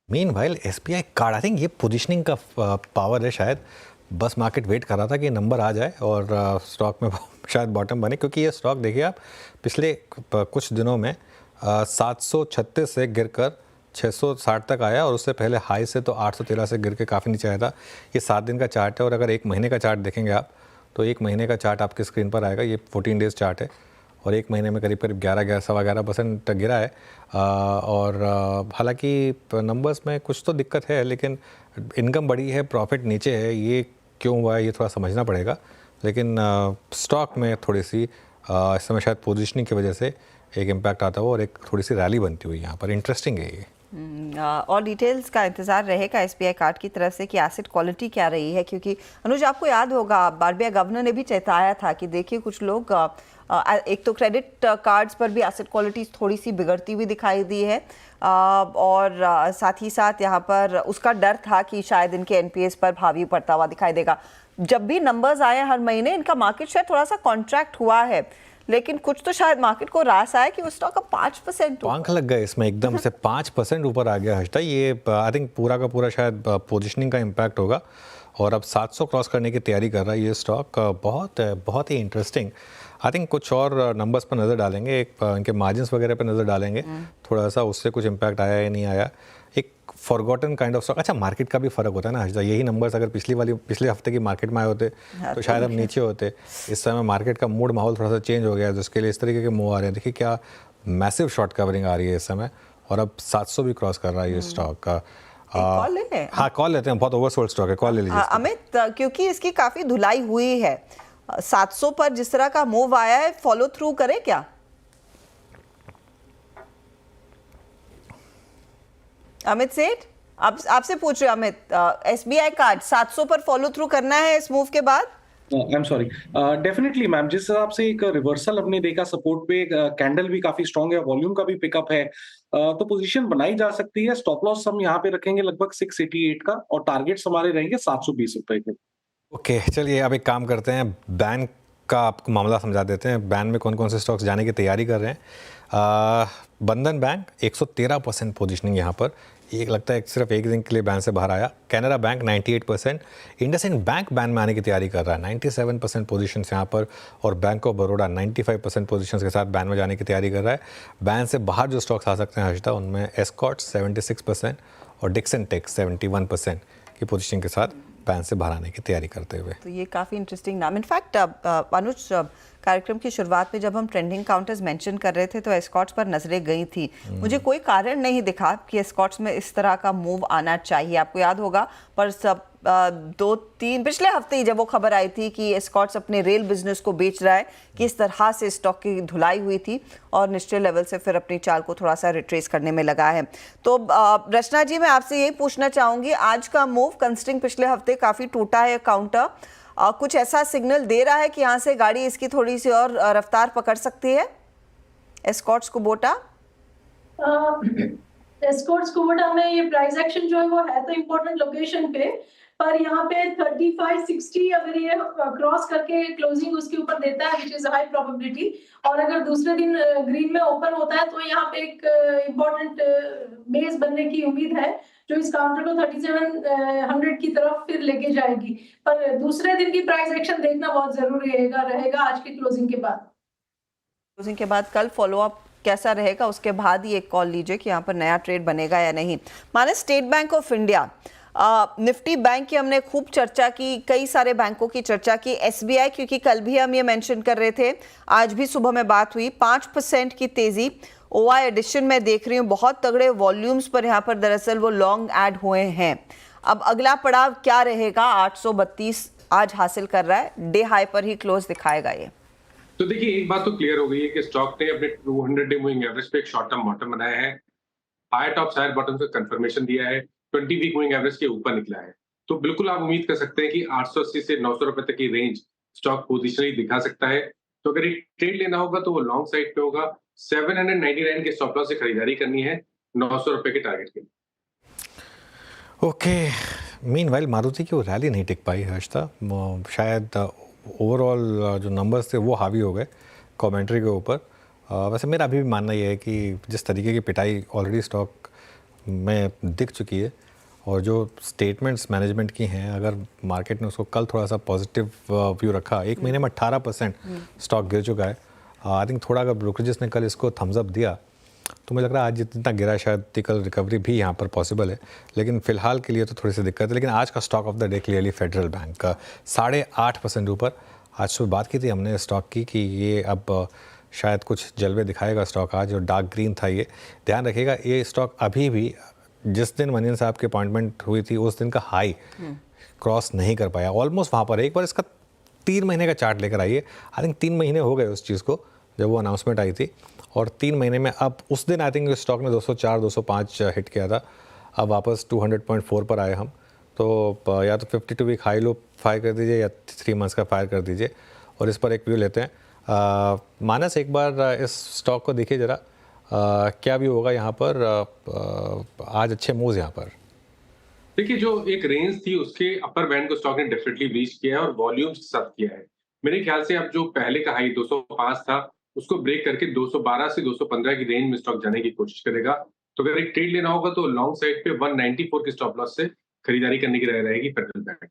Meanwhile SBI card, I think ये positioning का power है शायद। बस मार्केट वेट कर रहा था कि नंबर आ जाए और स्टॉक में शायद बॉटम बने, क्योंकि ये स्टॉक देखिए आप पिछले कुछ दिनों में 736 से गिरकर 660 तक आया, और उससे पहले हाई से तो 813 से गिर के काफ़ी नीचे आया था। ये 7 दिन का चार्ट है, और अगर एक महीने का चार्ट देखेंगे आप तो एक महीने का चार्ट आपकी स्क्रीन पर आएगा। ये 14 डेज़ चार्ट है, और एक महीने में करीब करीब 11-11.25% गिरा है। और हालांकि नंबर्स में कुछ तो दिक्कत है, लेकिन इनकम बड़ी है, प्रॉफिट नीचे है। ये क्यों हुआ है ये थोड़ा समझना पड़ेगा। लेकिन स्टॉक में थोड़ी सी इस समय शायद पोजीशनिंग की वजह से एक इम्पैक्ट आता हुआ और एक थोड़ी सी रैली बनती हुई यहाँ पर। इंटरेस्टिंग है ये। और डिटेल्स का इंतजार रहेगा एसबीआई कार्ड की तरफ से कि एसेट क्वालिटी क्या रही है, क्योंकि अनुज आपको याद होगा आरबीआई गवर्नर ने भी चेताया था कि देखिए कुछ लोग एक तो क्रेडिट कार्ड्स पर भी एसेट क्वालिटी थोड़ी सी बिगड़ती हुई दिखाई दी है, और साथ ही साथ यहाँ पर उसका डर था कि शायद इनके एनपीएस पर भावी पड़ता हुआ दिखाई देगा। जब भी नंबर्स आए हर महीने इनका मार्केट शेयर थोड़ा सा कॉन्ट्रैक्ट हुआ है, लेकिन कुछ तो शायद मार्केट को रास आया कि वो स्टॉक अब 5% पंख लग गए इसमें, एकदम से 5% ऊपर आ गया हर्षिता। ये आई थिंक पूरा का पूरा शायद पोजीशनिंग का इम्पैक्ट होगा, और अब 700 क्रॉस करने की तैयारी कर रहा है ये स्टॉक। बहुत ही इंटरेस्टिंग। आई थिंक कुछ और नंबर्स पर नज़र डालेंगे, एक इनके मार्जिन्स वगैरह पर नज़र डालेंगे थोड़ा सा, उससे कुछ इम्पैक्ट आया या नहीं आया। एक फॉरगॉटन काइंड ऑफ स्टॉक। अच्छा, मार्केट का भी फर्क होता है ना हर्षिता। यही नंबर्स अगर पिछले हफ्ते की मार्केट में आए होते तो शायद अब नीचे होते। इस समय मार्केट का मूड माहौल थोड़ा सा चेंज हो गया है, जिसके लिए इस तरीके के मूव आ रहे हैं। देखिए क्या मैसिव शॉर्ट कवरिंग आ रही है इस समय, और अब 700 भी क्रॉस कर रहा है ये स्टॉक का। कॉल ले लें? हाँ, कॉल लेते हैं, बहुत ओवरसोल्ड स्टॉक है, कॉल ले लीजिए अमित, क्योंकि इसकी काफी धुलाई हुई है, 700 पर जिस तरह का मूव आया है, फॉलो थ्रू करे क्या अमित सेठ? आपसे पूछ रहे अमित, एसबीआई कार्ड 700 पर फॉलो थ्रू करना है इस मूव के बाद? I am sorry, definitely ma'am. जिस हिसाब से एक रिवर्सल हमने देखा सपोर्ट पे, कैंडल भी काफी स्ट्रांग है, वॉल्यूम का भी पिकअप है, तो पोजीशन बनाई जा सकती है। स्टॉप लॉस हम यहाँ पे रखेंगे लगभग 688 का, और टारगेट्स हमारे रहेंगे 720 रुपए के। ओके, चलिए अब एक काम करते हैं, बैन का आपको मामला समझा देते हैं। बैन में कौन कौन से स्टॉक्स जाने की तैयारी कर रहे हैं। बंधन बैंक 113% पोजीशनिंग यहाँ पर, एक लगता है सिर्फ एक दिन के लिए बैन से बाहर आया। Canara bank 98%, IndusInd bank ban में आने की तैयारी कर रहा है, 97% पोजीशंस यहाँ पर, और बैंक ऑफ बड़ौदा 95% पोजीशंस के साथ बैन में जाने की तैयारी कर रहा है। बैन से बाहर जो स्टॉक्स आ सकते हैं हर्षिता, उनमें एस्कॉर्ट 76% और डिक्सन टेक 71% की पोजीशन के साथ बैन से बाहर आने की तैयारी करते हुए। तो ये काफ़ी इंटरेस्टिंग नाम। इनफैक्ट अनुज, कार्यक्रम की शुरुआत में जब हम ट्रेंडिंग काउंटर्स मेंशन कर रहे थे तो एस्कॉर्ट्स पर नजरें गई थी। मुझे कोई कारण नहीं दिखा कि एस्कॉर्ट्स में इस तरह का मूव आना चाहिए। आपको याद होगा पर सब 2-3 पिछले हफ्ते ही जब वो खबर आई थी कि एस्कॉर्ट्स अपने रेल बिजनेस को बेच रहा है, कि इस तरह से स्टॉक की धुलाई हुई थी, और निश्चित लेवल से फिर अपनी चाल को थोड़ा सा रिट्रेस करने में लगा है। तो रचना जी, मैं आपसे यही पूछना चाहूंगी, आज का मूव कंसिडरिंग पिछले हफ्ते काफी टूटा है काउंटर, कुछ ऐसा सिग्नल दे रहा है कि यहाँ से गाड़ी इसकी थोड़ी सी और रफ्तार पकड़ सकती है एस्कॉर्ट्स कुबोटा? एस्कॉर्ट्स कुबोटा में ये प्राइस एक्शन जो है वो है तो इम्पोर्टेंट लोकेशन पे, पर यहाँ पे 35-60 अगर ये क्रॉस करके क्लोजिंग उसके ऊपर देता है, विच इज हाई प्रोबेबिलिटी, और अगर दूसरे दिन ग्रीन में ओपन होता है तो यहाँ पे एक इम्पोर्टेंट बेस बनने की उम्मीद है, जो इस काउंटर को 3700 की तरफ फिर लेके जाएगी। पर दूसरे दिन की प्राइस एक्शन देखना बहुत जरूरी रहेगा आज की क्लोजिंग के बाद। क्लोजिंग के बाद कल फॉलोअप कैसा रहेगा, उसके बाद ही एक कॉल लीजिए कि यहाँ पर नया ट्रेड बनेगा या नहीं। माने state bank of India, Nifty bank की हमने खूब चर्चा की, कई सारे बैंकों की चर्चा की, एसबीआई क्योंकि कल भी हम ये मेंशन कर रहे थे, आज भी सुबह में बात हुई, 5% की तेजी। ओआई एडिशन में देख रही हूँ बहुत तगड़े वॉल्यूम्स पर यहाँ पर दरअसल वो लॉन्ग ऐड हुए हैं। अब अगला पड़ाव क्या रहेगा? 832 आज हासिल कर रहा है, डे हाई पर ही क्लोज दिखाएगा ये। तो देखिए, एक बात तो क्लियर हो गई है कि स्टॉक ने अपने 200 डे मूविंग एवरेज पे एक शॉर्ट टर्म बॉटम बनाया है, हायर टॉप्स हायर बॉटम से कंफर्मेशन दिया है, 20 वीक मूविंग एवरेज के ऊपर निकला है। तो बिल्कुल आप उम्मीद कर सकते हैं कि 880 से 900 रुपए तक की रेंज स्टॉक पोजिशनली दिखा सकता है। तो अगर एक ट्रेड लेना होगा तो वो लॉन्ग साइड पे होगा, 799 के स्टॉप लॉस से खरीदारी करनी है 900 रुपए के टारगेट के। ओके, मीनवाइल मारुति की वो रैली नहीं टिक पाई हर्षिता, शायद ओवरऑल जो नंबर्स थे वो हावी हो गए कमेंट्री के ऊपर। वैसे मेरा अभी भी मानना ये है कि जिस तरीके की पिटाई ऑलरेडी स्टॉक में दिख चुकी है और जो स्टेटमेंट्स मैनेजमेंट की हैं, अगर मार्केट ने उसको कल थोड़ा सा पॉजिटिव व्यू रखा, एक महीने में 18% स्टॉक गिर चुका है। आई थिंक थोड़ा अगर ब्रोकरेजेस ने कल इसको थम्स अप दिया तो मुझे लग रहा है आज जितना गिरा शायद कल रिकवरी भी यहाँ पर पॉसिबल है, लेकिन फिलहाल के लिए तो थोड़ी सी दिक्कत है। लेकिन आज का stock of the day clearly federal bank का 8.5% ऊपर। आज सुबह बात की थी हमने स्टॉक की कि ये अब शायद कुछ जलवे दिखाएगा स्टॉक आज, और डार्क ग्रीन था ये। ध्यान रखिएगा ये स्टॉक अभी भी जिस दिन मनियन साहब की अपॉइंटमेंट हुई थी उस दिन का हाई क्रॉस नहीं कर पाया, ऑलमोस्ट वहाँ पर। एक बार इसका 3 महीने का चार्ट लेकर आइए। आई थिंक 3 महीने हो गए उस चीज़ को जब वो अनाउंसमेंट आई थी, और 3 महीने में अब उस दिन आई थिंक स्टॉक ने 204 205 हिट किया था। अब वापस 200.4 पर आए हम। तो या तो 52 वीक हाई लो फायर कर दीजिए या 3 मंथ्स का फायर कर दीजिए, और इस पर एक व्यू लेते हैं। मानस एक बार इस स्टॉक को देखिए ज़रा, क्या व्यू होगा यहाँ पर। आज अच्छे मूव्स यहाँ पर। देखिए, जो एक रेंज थी उसके अपर बैंड को स्टॉक ने डेफिनेटली ब्रीच किया है और वॉल्यूम्स के साथ किया है। मेरे ख्याल से अब जो पहले का हाई 205 था उसको ब्रेक करके 212 से 215 की रेंज में स्टॉक जाने की कोशिश करेगा। तो अगर एक ट्रेड लेना होगा तो लॉन्ग साइड पे 194 के स्टॉप लॉस से खरीदारी करने की राय रहेगी फेडरल बैंक।